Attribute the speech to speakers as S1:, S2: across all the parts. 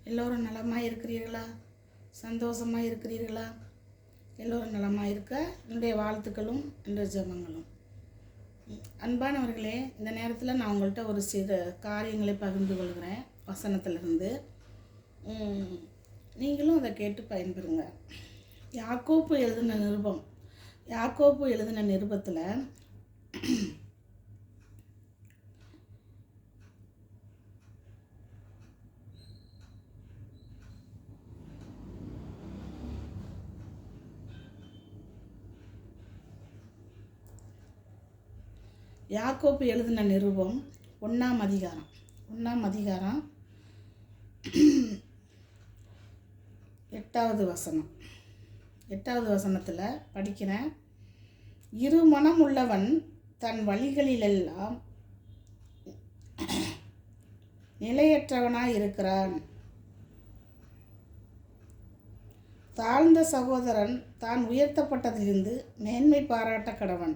S1: எல்லோரும் நலமாக இருக்கிறீர்களா? சந்தோஷமாக இருக்கிறீர்களா? எல்லோரும் நலமாக இருக்க என்னுடைய வாழ்த்துக்களும் என்னுடைய ஜெபங்களும். அன்பானவர்களே, இந்த நேரத்தில் நான் உங்கள்கிட்ட ஒரு சில காரியங்களை பகிர்ந்து கொள்கிறேன் வசனத்திலிருந்து. நீங்களும் அதை கேட்டு பயன்பெறுங்க. யாக்கோப்பு எழுதின நிருபத்தில் யாக்கோப்பு எழுதின நிருபம் 1ஆம் அதிகாரம் 8வது வசனத்தில் படிக்கிறேன். இருமனம் உள்ளவன் தன் வழிகளிலெல்லாம் நிலையற்றவனாய் இருக்கிறான். தாழ்ந்த சகோதரன் தான் உயர்த்தப்பட்டதிலிருந்து மேன்மை பாராட்ட கடவன்.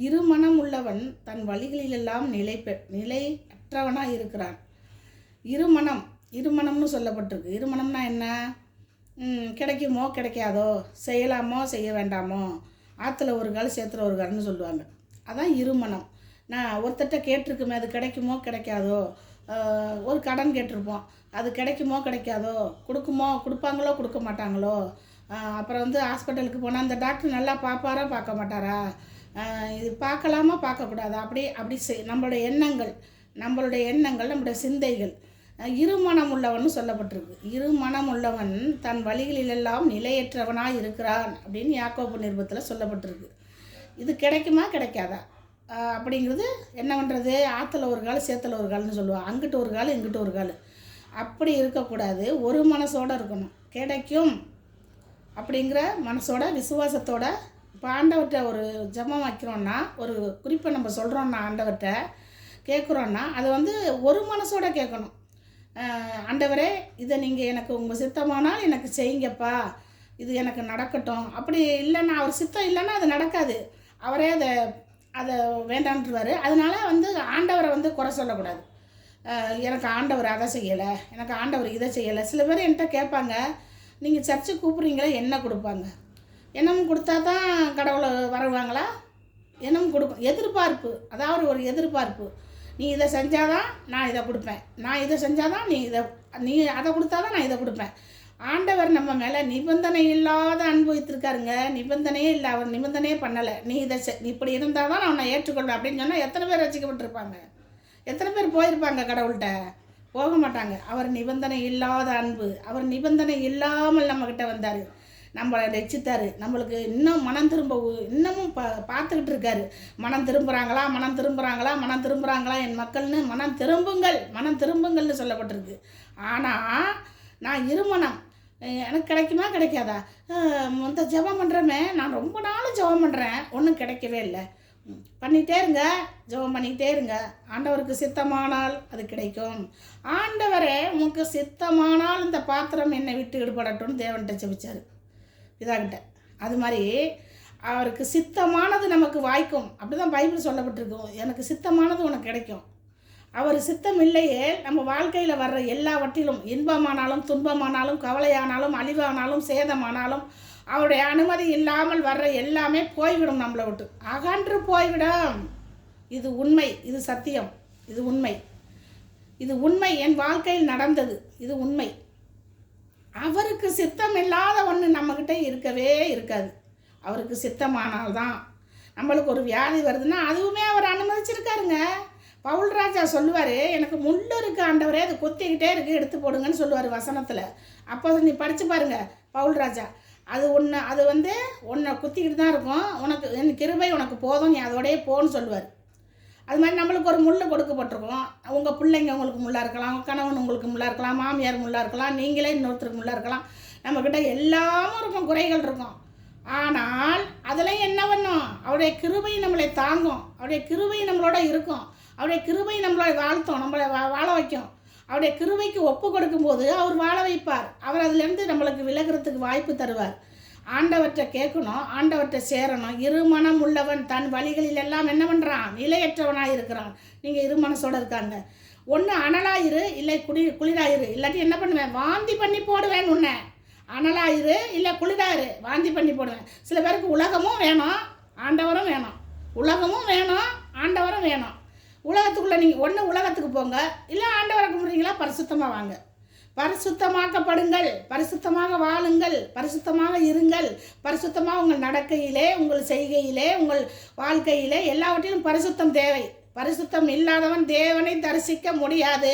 S1: இருமனம் உள்ளவன் தன் வழிகளிலெல்லாம் நிலையற்றவனாக இருக்கிறான். இருமனம்னு சொல்லப்பட்டிருக்கு. இருமனம்னா என்ன? கிடைக்குமோ கிடைக்காதோ, செய்யலாமோ செய்ய வேண்டாமோ, ஆற்றுல ஒரு கால் சேத்துல ஒரு கால்னு சொல்லுவாங்க. அதான் இருமனம். நான் ஒருத்தட்ட கேட்டிருக்குமே, அது கிடைக்குமோ கிடைக்காதோ. ஒரு கடன் கேட்டிருப்போம், அது கிடைக்குமோ கிடைக்காதோ, கொடுப்பாங்களோ கொடுக்க மாட்டாங்களோ. அப்புறம் ஹாஸ்பிட்டலுக்கு போனால் அந்த டாக்டர் நல்லா பார்ப்பாரா பார்க்க மாட்டாரா, இது பார்க்கலாமா பார்க்கக்கூடாதா, அப்படி நம்மளுடைய எண்ணங்கள் நம்மளுடைய சிந்தைகள். இருமனம் உள்ளவன் சொல்லப்பட்டிருக்கு. இருமனம் உள்ளவன் தன் வழிகளிலெல்லாம் நிலையற்றவனாக இருக்கிறான் அப்படின்னு யாக்கோப்பு நிருபத்தில் சொல்லப்பட்டிருக்கு. இது கிடைக்குமா கிடைக்காதா அப்படிங்கிறது என்ன பண்ணுறது? ஆற்றுல ஒரு கால் சேத்துல ஒரு கால்னு சொல்லுவாள். அங்கிட்டு ஒரு கால் இங்கிட்டு ஒரு கால். அப்படி இருக்கக்கூடாது. ஒரு மனசோடு இருக்கணும். கிடைக்கும் அப்படிங்கிற மனசோட விசுவாசத்தோட இப்போ ஆண்டவர்கிட்ட ஒரு ஜெபம் வைக்கிறோன்னா, ஒரு குறிப்பை நம்ம சொல்கிறோன்னா, ஆண்டவர்கிட்ட கேட்குறோன்னா, அது ஒரு மனசோட கேட்கணும். ஆண்டவரே, இதை நீங்கள் எனக்கு உங்கள் சித்தமானால் எனக்கு செய்யுங்கப்பா, இது எனக்கு நடக்கட்டும். அப்படி இல்லைன்னா, அவர் சித்தம் இல்லைன்னா அது நடக்காது. அவரே அதை வேண்டான்ட்டுருவார். அதனால் ஆண்டவரை குறை சொல்லக்கூடாது. எனக்கு ஆண்டவர் அதை செய்யலை, எனக்கு ஆண்டவர் இதை செய்யலை. சில பேர் என்கிட்ட கேட்பாங்க, நீங்கள் சர்ச்சுக்கு கூப்பிட்றீங்களா, என்ன கொடுப்பாங்க? என்னமும் கொடுத்தா தான் கடவுளை வருவாங்களா? என்னமும் கொடுக்கும். எதிர்பார்ப்பு, அதாவது ஒரு எதிர்பார்ப்பு. நீ இதை செஞ்சாதான் நான் இதை கொடுப்பேன், நான் இதை செஞ்சாதான் நீ அதை கொடுத்தாதான் நான் இதை கொடுப்பேன். ஆண்டவர் நம்ம மேலே நிபந்தனை இல்லாத அன்பு வைத்திருக்காருங்க. நிபந்தனையே இல்லை, அவர் நிபந்தனையே பண்ணலை. நீ இப்படி இருந்தால் தான் நான் உன்னை ஏற்றுக்கொள்வேன் அப்படின்னு சொன்னால் எத்தனை பேர் ரசிக்கப்பட்டிருப்பாங்க? எத்தனை பேர் போயிருப்பாங்க கடவுள்கிட்ட? போக மாட்டாங்க. அவர் நிபந்தனை இல்லாத அன்பு. அவர் நிபந்தனை இல்லாமல் நம்மக்கிட்ட வந்தார், நம்மளை ரட்சித்தார். நம்மளுக்கு இன்னும் மனம் திரும்ப இன்னமும் பார்த்துக்கிட்டு இருக்காரு. மனம் திரும்புகிறாங்களா என் மக்கள்னு. மனம் திரும்புங்கள்னு சொல்லப்பட்டிருக்கு. ஆனால் நான் இருமனம், எனக்கு கிடைக்குமா கிடைக்காதா? ஜெபம் பண்ணுறமே, நான் ரொம்ப நாள் ஜெபம் பண்ணுறேன், ஒன்றும் கிடைக்கவே இல்லை. ஜெபம் பண்ணிக்கிட்டே இருங்க. ஆண்டவருக்கு சித்தமானால் அது கிடைக்கும். ஆண்டவரே, உனக்கு சித்தமானால் இந்த பாத்திரம் என்னை விட்டு ஈடுபடட்டும்னு தேவன்கிட்ட ஜெபிச்சார், பிதாகிட்ட. அது மாதிரி அவருக்கு சித்தமானது நமக்கு வாய்க்கும். அப்படி தான் பைபிள் சொல்லப்பட்டிருக்கும். எனக்கு சித்தமானது உனக்கு கிடைக்கும். அவர் சித்தம் இல்லையே நம்ம வாழ்க்கையில் வர்ற எல்லாவற்றிலும், இன்பமானாலும் துன்பமானாலும் கவலையானாலும் அழிவானாலும் சேதமானாலும், அவருடைய அனுமதி இல்லாமல் வர்ற எல்லாமே போய்விடும், நம்மளை விட்டு அகன்று போய்விடும். இது உண்மை, இது சத்தியம், இது உண்மை. என் வாழ்க்கையில் நடந்தது, இது உண்மை. அவருக்கு சித்தம் இல்லாத ஒன்று நம்மக்கிட்ட இருக்கவே இருக்காது. அவருக்கு சித்தமானால்தான். நம்மளுக்கு ஒரு வியாதி வருதுன்னா அதுவுமே அவர் அனுமதிச்சிருக்காருங்க. பவுல்ராஜா சொல்லுவார், எனக்கு முள்ளு இருக்குது ஆண்டவரே, அது கொத்திக்கிட்டே இருக்குது, எடுத்து போடுங்கன்னு சொல்லுவார் வசனத்தில். அப்போ நீ படித்து பாருங்க பவுல்ராஜா. அது ஒன்றை குத்திக்கிட்டு தான் இருக்கும். உனக்கு என் கிருபை உனக்கு போதும், நீ அதோடய போன்னு சொல்லுவார். அது மாதிரி நம்மளுக்கு ஒரு முள் கொடுக்கப்பட்டிருக்கோம். உங்கள் பிள்ளைங்க உங்களுக்கு முள்ளாக இருக்கலாம், கணவன் உங்களுக்கு முள்ளாக இருக்கலாம், மாமியார் முள்ளாக இருக்கலாம், நீங்களே இன்னொருத்தருக்கு முள்ளாக இருக்கலாம். நம்மக்கிட்ட எல்லாமும் இருக்கும், குறைகள் இருக்கும். ஆனால் அதில் என்ன பண்ணும்? அவருடைய கிருபை நம்மளை தாங்கும், அவருடைய கிருபை நம்மளோட இருக்கும், அவருடைய கிருபை நம்மளோட வாழ்த்தும், நம்மளை வாழ வைக்கும். அவருடைய கிருபைக்கு ஒப்பு கொடுக்கும்போது அவர் வாழ வைப்பார். அவர் அதிலேருந்து நம்மளுக்கு விலகிறதுக்கு வாய்ப்பு தருவார். ஆண்டவற்றை கேட்கணும், ஆண்டவற்றை சேரணும். இருமனம் உள்ளவன் தன் வழிகளில் எல்லாம் என்ன பண்ணுறான்? நிலையற்றவனாக இருக்கிறான். நீங்கள் இருமனசோடு இருக்காங்க. ஒன்று அனலாயிரு இல்லை குளிராயிரு, இல்லாட்டி என்ன பண்ணுவேன், வாந்தி பண்ணி போடுவேன். உன்னை அனலாயிரு இல்லை குளிராயிரு, வாந்தி பண்ணி போடுவேன். சில பேருக்கு உலகமும் வேணும் ஆண்டவரும் வேணும், உலகமும் வேணும் ஆண்டவரும் வேணும். உலகத்துக்குள்ளே நீங்கள் ஒன்று உலகத்துக்கு போங்க, இல்லை ஆண்டவரை கும்பிட்றீங்களா, பரிசுத்தமாக வாங்க, பரிசுத்தமாக்கப்படுங்கள், பரிசுத்தமாக வாழுங்கள், பரிசுத்தமாக இருங்கள். பரிசுத்தமாக உங்கள் நடக்கையிலே, உங்கள் செய்கையிலே, உங்கள் வாழ்க்கையிலே எல்லாவற்றிலும் பரிசுத்தம் தேவை. பரிசுத்தம் இல்லாதவன் தேவனை தரிசிக்க முடியாது.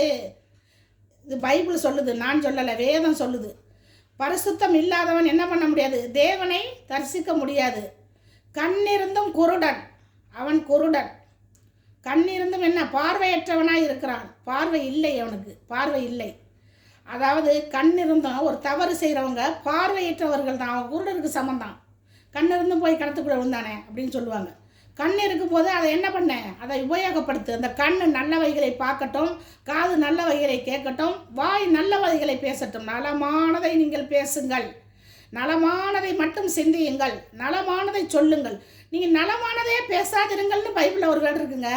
S1: இது பைபிள் சொல்லுது, நான் சொல்லலை, வேதம் சொல்லுது. பரிசுத்தம் இல்லாதவன் என்ன பண்ண முடியாது, தேவனை தரிசிக்க முடியாது. கண்ணிருந்தும் குருடன், அவன் குருடன். கண்ணிருந்தும் என்ன, பார்வையற்றவனாக இருக்கிறான். பார்வை இல்லை, அவனுக்கு பார்வை இல்லை. அதாவது கண்ணிருந்தும் ஒரு தவறு செய்கிறவங்க பார்வையற்றவர்கள் தான், அவன் குருடருக்கு சமந்தான். கண்ணிருந்தும் போய் கடத்துக்குள்ளே விழுந்தானே அப்படின்னு சொல்லுவாங்க. கண் இருக்கும் போது அதை என்ன பண்ண, அதை உபயோகப்படுத்து. அந்த கண் நல்லவைகளை பார்க்கட்டும், காது நல்லவைகளை கேட்கட்டும், வாய் நல்லவைகளை பேசட்டும். நலமானதை நீங்கள் பேசுங்கள், நலமானதை மட்டும் சிந்தியுங்கள், நலமானதை சொல்லுங்கள். நீங்கள் நலமானதே பேசாதிருங்கள்னு பைபிளில் ஒரு வேர்டு இருக்குங்க.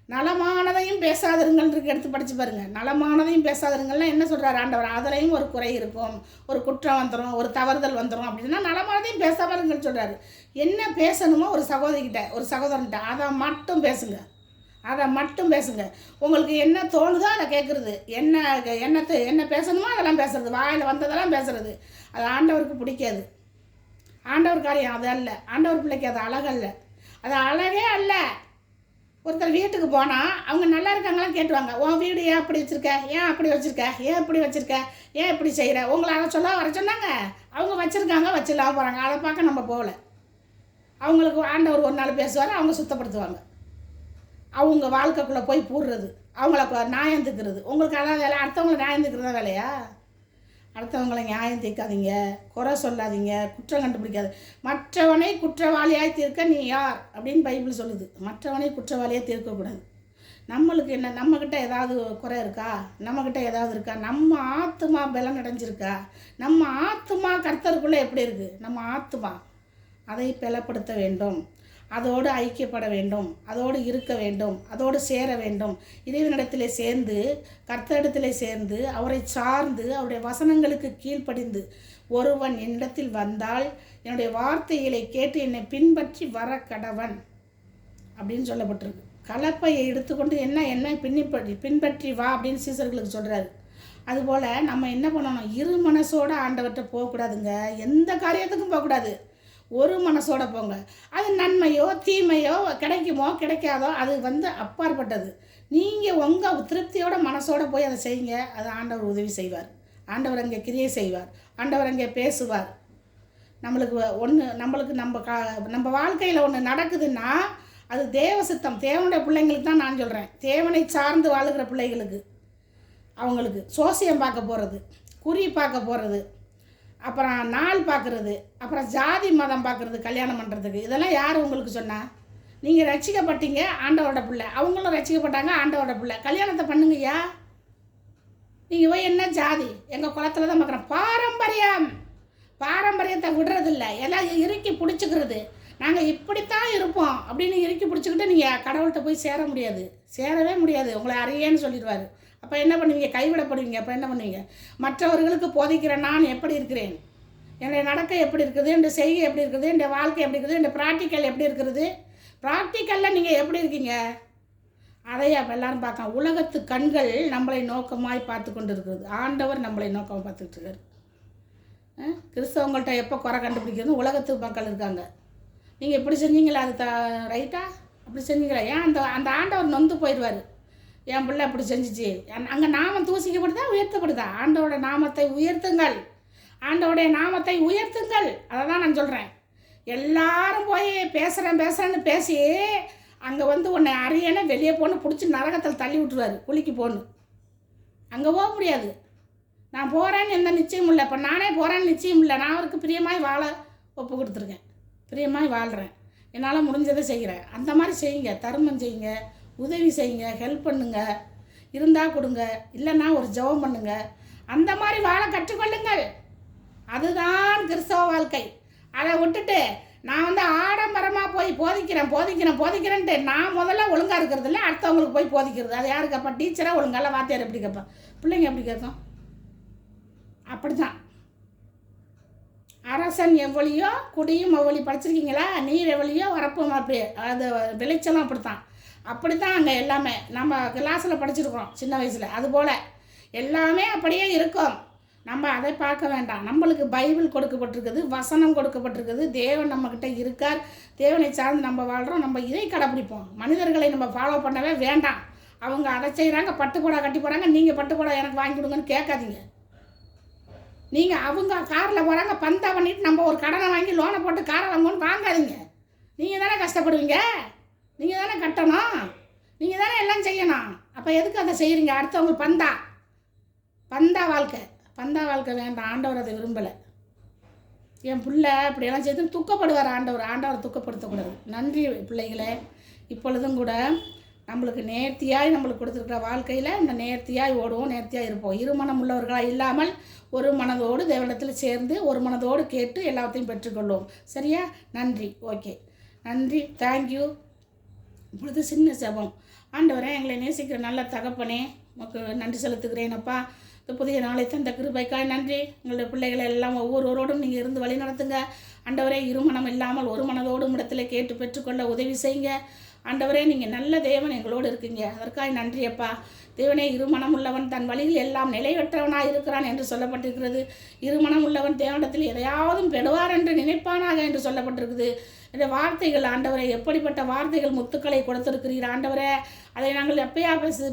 S1: நலமானதையும் பேசாதிருங்கள் இருக்கு, எடுத்து படித்து பாருங்கள். நலமானதையும் பேசாதிருங்கள்னா என்ன சொல்கிறார் ஆண்டவர், அதுலேயும் ஒரு குறை இருக்கும், ஒரு குற்றம் வந்துடும், ஒரு தவறுதல் வந்துடும். அப்படின்னா நலமானதையும் பேசாமருங்கள் சொல்கிறாரு. என்ன பேசணுமோ ஒரு சகோதரிக்கிட்ட, ஒரு சகோதரன்கிட்ட அதை மட்டும் பேசுங்க, அதை மட்டும் பேசுங்க. உங்களுக்கு என்ன தோணுதோ அதை கேட்குறது, என்ன பேசணுமோ அதெல்லாம் பேசுறது, வாயில் வந்ததெல்லாம் பேசுறது. அது ஆண்டவருக்கு பிடிக்காது. ஆண்டவர் காரியம் அது அல்ல, ஆண்டவர் பிள்ளைக்கு அது அழகல்ல, அது அழகே அல்ல. ஒருத்தர் வீட்டுக்கு போனால் அவங்க நல்லா இருக்காங்களாம் கேட்டுவாங்க. உன் வீடு ஏன் அப்படி வச்சுருக்க, ஏன் அப்படி வச்சுருக்க, ஏன் இப்படி வச்சுருக்க, ஏன் இப்படி செய்கிற, உங்களை அதை சொல்ல வர சொன்னாங்க. அவங்க வச்சுருக்காங்க, வச்சுலாம் போகிறாங்க, அதை பார்க்க நம்ம போகல. அவங்களுக்கு ஆண்டவர் ஒரு நாள் பேசுவார், அவங்க சுத்தப்படுத்துவாங்க. அவங்க வாழ்க்கைக்குள்ளே போய் பூடுறது, அவங்கள நியாயம் தீர்க்கிறது. உங்களுக்கு அதான் வேலை, அடுத்தவங்களை நியாயம் தீர்க்கிறதா வேலையா? அடுத்தவங்களை நியாயம் தீர்க்காதீங்க, குறை சொல்லாதீங்க, குற்றம் கண்டுபிடிக்காது. மற்றவனை குற்றவாளியாய் தீர்க்க நீ யார் அப்படின்னு பைபிள் சொல்லுது. மற்றவனை குற்றவாளியாக தீர்க்கக்கூடாது. நம்மளுக்கு என்ன, நம்மக்கிட்ட ஏதாவது குறை இருக்கா, நம்மக்கிட்ட ஏதாவது இருக்கா, நம்ம ஆத்துமா பலம் அடைஞ்சிருக்கா, நம்ம ஆத்துமா கர்த்தருக்குள்ளே எப்படி இருக்குது, நம்ம ஆத்துமா அதை பலப்படுத்த வேண்டும், அதோடு ஐக்கியப்பட வேண்டும், அதோடு இருக்க வேண்டும், அதோடு சேர வேண்டும். இறைவனிடத்திலே சேர்ந்து, கர்த்தரிடத்திலே சேர்ந்து, அவரை சார்ந்து, அவருடைய வசனங்களுக்கு கீழ்ப்படிந்து, ஒருவன் என்னிடத்தில் வந்தால் என்னுடைய வார்த்தைகளை கேட்டு என்னை பின்பற்றி வர கடவன் அப்படின்னு சொல்லப்பட்டிருக்கு. கலப்பையை எடுத்துக்கொண்டு என்னை பின்பற்றி வா அப்படின்னு சீசர்களுக்கு சொல்கிறாரு. அதுபோல் நம்ம என்ன பண்ணணும், இரு மனசோடு ஆண்டவர்கிட்ட போகக்கூடாதுங்க. எந்த காரியத்துக்கும் போகக்கூடாது, ஒரு மனசோட போங்க. அது நன்மையோ தீமையோ கிடைக்குமோ கிடைக்காதோ அது அப்பாற்பட்டது. நீங்கள் உங்கள் திருப்தியோட மனசோட போய் அதை செய்யுங்க. அது ஆண்டவர் உதவி செய்வார், ஆண்டவர் அங்கே கிரியை செய்வார், ஆண்டவர் அங்கே பேசுவார். நம்மளுக்கு நம்ம வாழ்க்கையில் ஒன்று நடக்குதுன்னா அது தேவ சித்தம். தேவனுடைய பிள்ளைங்களுக்கு தான் நான் சொல்கிறேன். தேவனை சார்ந்து வாழுகிற பிள்ளைகளுக்கு, அவங்களுக்கு சோசியம் பார்க்க போகிறது, குறி பார்க்க போகிறது, அப்புறம் நாள் பார்க்குறது, அப்புறம் ஜாதி மதம் பார்க்குறது, கல்யாணம் பண்ணுறதுக்கு, இதெல்லாம் யார் உங்களுக்கு சொன்னால்? நீங்கள் ரட்சிக்கப்பட்டீங்க, ஆண்டவரோட பிள்ளை, அவங்களும் ரட்சிக்கப்பட்டாங்க, ஆண்டவரோட பிள்ளை. கல்யாணத்தை பண்ணுங்கய்யா. நீங்கள் போய் என்ன ஜாதி, எங்கள் குளத்தில் தான் பார்க்குறோம். பாரம்பரியத்தை விடுறதில்ல, எல்லாம் இறுக்கி பிடிச்சிக்கிறது. நாங்கள் இப்படித்தான் இருப்போம் அப்படின்னு இறுக்கி பிடிச்சிக்கிட்டு நீங்கள் கடவுள்கிட்ட போய் சேர முடியாது, சேரவே முடியாது. உங்களை அறியேன்னு சொல்லிடுவார். அப்போ என்ன பண்ணுவீங்க, கைவிடப்படுவீங்க. அப்போ என்ன பண்ணுவீங்க, மற்றவர்களுக்கு போதிக்கிற நான் எப்படி இருக்கிறேன், என்னுடைய நடக்கை எப்படி இருக்குது, என்னுடைய செய்கை எப்படி இருக்குது, என்னுடைய வாழ்க்கை எப்படி இருக்குது, என்னுடைய ப்ராக்டிக்கல் எப்படி இருக்கிறது, ப்ராக்டிக்கலில் நீங்கள் எப்படி இருக்கீங்க, அதையே அப்போ எல்லோரும் பார்க்கலாம். உலகத்து கண்கள் நம்மளை நோக்கமாய் பார்த்து கொண்டு இருக்கிறது, ஆண்டவர் நம்மளை நோக்கமாக பார்த்துக்கிட்டு இருக்காரு. கிறிஸ்தவங்கள்ட்ட எப்போ குறை கண்டுபிடிக்கிறது, உலகத்து மக்கள் இருக்காங்க. நீங்கள் இப்படி செஞ்சீங்களா, அது ரைட்டா, அப்படி செஞ்சீங்களா, ஏன் அந்த ஆண்டவர் நொந்து போயிடுவார். என் பிள்ளை அப்படி செஞ்சிச்சு, அங்கே நாமம் தூசிக்கப்படுதா உயர்த்தப்படுதா? ஆண்டோட நாமத்தை உயர்த்துங்கள், ஆண்டோடைய நாமத்தை உயர்த்துங்கள். அதை தான் நான் சொல்கிறேன். எல்லாரும் போய் பேசுகிறேன்னு பேசி அங்கே உன்னை அறியனே வெளியே போன்னு பிடிச்சி நரகத்தில் தள்ளி விட்டுருவார், குளிக்கு போன்னு. அங்கே போக முடியாது. நான் போகிறேன்னு எந்த நிச்சயம் இல்லை. இப்போ நானே போகிறேன்னு நிச்சயம் இல்லை. நான் அவருக்கு பிரியமாய் வாழ ஒப்பு கொடுத்துருக்கேன், பிரியமாய் வாழ்கிறேன், என்னால் முடிஞ்சதை செய்கிறேன். அந்த மாதிரி செய்யுங்க, தர்மம் செய்யுங்க, உதவி செய்யுங்க, ஹெல்ப் பண்ணுங்க, இருந்தால் கொடுங்க, இல்லைன்னா ஒரு ஜெபம் பண்ணுங்க. அந்த மாதிரி வாழ கற்றுக்கொள்ளுங்கள். அதுதான் கிறிஸ்தவ வாழ்க்கை. அதை விட்டுட்டு நான் வந்து ஆடம்பரமாக போய் போதிக்கிறேன்ட்டு நான் முதல்ல ஒழுங்காக இருக்கிறது இல்லை, அடுத்தவங்களுக்கு போய் போதிக்கிறது. அது யாரு கேட்பா? டீச்சராக ஒழுங்கால வாத்தியார் எப்படி கேட்பா? பிள்ளைங்க எப்படி கேட்கும்? அப்படி தான். அரசன் எவ்வளியோ குடியும் எவ்வளி. படிச்சிருக்கீங்களா? நீர் எவ்வளியோ வரப்பும் அப்படி. அது விளைச்சலும் அப்படித்தான் அங்கே எல்லாமே நம்ம கிளாஸில் படிச்சிருக்கிறோம் சின்ன வயசில். அதுபோல் எல்லாமே அப்படியே இருக்கும். நம்ம அதை பார்க்க வேண்டாம். நம்மளுக்கு பைபிள் கொடுக்கப்பட்டிருக்குது, வசனம் கொடுக்கப்பட்டிருக்குது, தேவன் நம்மக்கிட்ட இருக்கார், தேவனை சார்ந்து நம்ம வாழ்கிறோம். நம்ம இதை கடைப்பிடிப்போம். மனிதர்களை நம்ம ஃபாலோ பண்ணவே வேண்டாம். அவங்க அதை செய்கிறாங்க, பட்டுப்போடா கட்டி போகிறாங்க, நீங்கள் பட்டுப்போடா எனக்கு வாங்கி கொடுங்கன்னு கேட்காதீங்க. நீங்கள் அவங்க காரில் போகிறாங்க, பந்தா பண்ணிவிட்டு நம்ம ஒரு கடனை வாங்கி லோனை போட்டு காரை வாங்கணும்னு வாங்காதீங்க. நீங்கள் தானே கஷ்டப்படுவீங்க, நீங்கள் தானே கட்டணும், நீங்கள் தானே எல்லாம் செய்யணும். அப்போ எதுக்கு அதை செய்கிறீங்க? அடுத்தவங்க பந்தா வாழ்க்கை வேண்டாம். ஆண்டவர் அதை விரும்பலை. என் பிள்ளை இப்படியெல்லாம் செய்து துக்கப்படுவார் ஆண்டவர் துக்கப்படுத்தக்கூடாது. நன்றி பிள்ளைகளே. இப்பொழுதும் கூட நம்மளுக்கு நேர்த்தியாய் நம்மளுக்கு கொடுத்துருக்குற வாழ்க்கையில் இந்த நேர்த்தியாய் ஓடுவோம், நேர்த்தியாக இருப்போம். இருமனம் உள்ளவர்களாக இல்லாமல் ஒரு மனதோடு தேவனிடத்தில் சேர்ந்து ஒரு மனதோடு கேட்டு எல்லாத்தையும் பெற்றுக்கொள்வோம். சரியா? நன்றி. ஓகே, நன்றி, தேங்க்யூ. இப்பொழுது சின்ன ஜெபம். ஆண்டவரே, எங்களை நேசிக்கிற நல்ல தகப்பனே, உமக்கு நன்றி செலுத்துகிறேன் அப்பா. இந்த புதிய நாளை தந்த கிருபைக்காய் நன்றி. எங்களுடைய பிள்ளைகளை எல்லாம் ஒவ்வொருவரோடும் நீங்கள் இருந்து வழி நடத்துங்க ஆண்டவரே. இருமனம் இல்லாமல் ஒரு மனதோடும் இடத்துல கேட்டு பெற்றுக்கொள்ள உதவி செய்யுங்க ஆண்டவரே. நீங்கள் நல்ல தேவன், எங்களோடு இருக்கீங்க, அதற்காக நன்றி அப்பா. தேவனே, இருமனம் உள்ளவன் தன் வழியில் எல்லாம் நிலையற்றவனாக இருக்கிறான் என்று சொல்லப்பட்டிருக்கிறது. இருமனம் உள்ளவன் தேவனிடத்தில் எதையாவதும் பெறுவார் என்று நினைப்பானாக என்று சொல்லப்பட்டிருக்குது. இந்த வார்த்தைகள் ஆண்டவரை, எப்படிப்பட்ட வார்த்தைகள் முத்துக்களை கொடுத்திருக்கிறீர் ஆண்டவரே. அதை நாங்கள் எப்பயா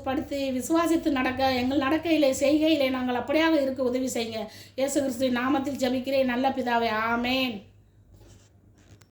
S1: படுத்தி விசுவாசித்து நடக்க, எங்கள் நடக்கையிலே செய்கையிலே நாங்கள் அப்படியாக இருக்க உதவி செய்யுங்க. இயேசு கிறிஸ்துவின் நாமத்தில் ஜெபிக்கிறேன் நல்ல பிதாவே, ஆமேன்.